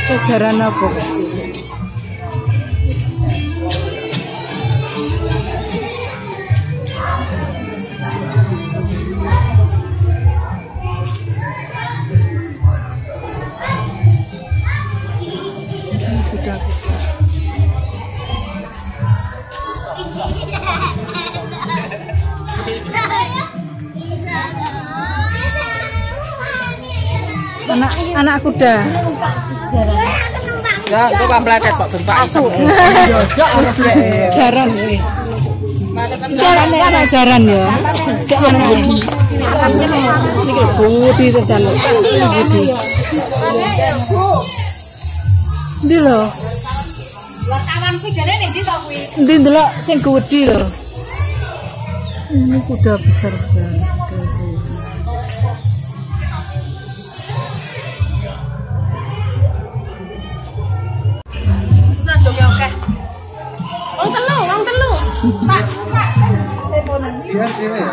Kejaran apa kecil? Anak kuda. Ya, itu kan pelajar Pak Gempa Asu. Jaran ini. Jaran anak jaran ya. Si anak Budi. Budi itu jalan. Budi. Ndi lho. Wartawanku jane ning ndi to kuwi? Ndi ndelok sing Budi lho. Ini kuda besar sekali. Wong telu. Pak. Iya sih ya.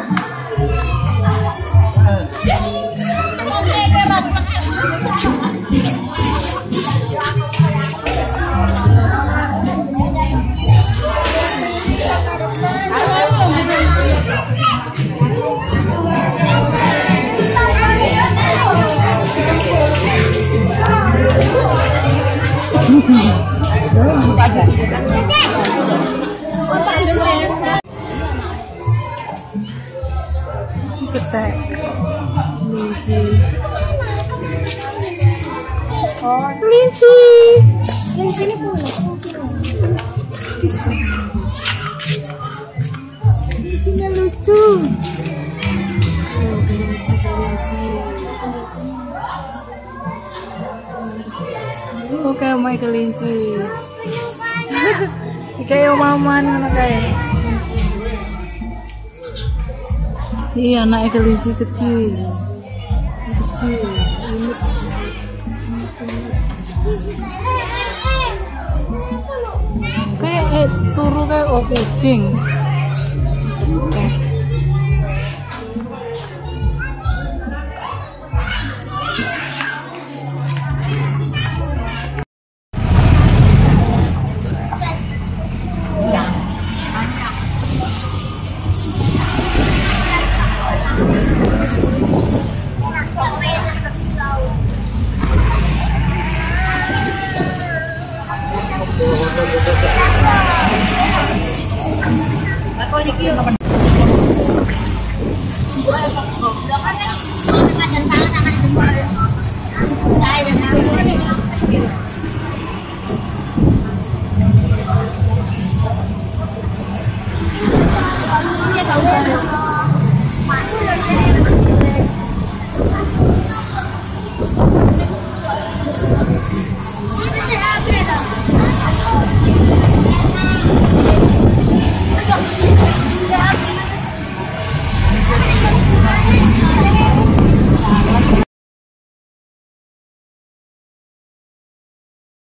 Ketek kelinci. Oh, kelinci. Kelinci ini punya. Kelincinya lucu. Oh, kelinci. Oh, kayak main kelinci. Kayak omaman mana kayak. Iya, anaknya kelinci kecil. Kecil. Ini. Kayak turu kayak kucing. Buat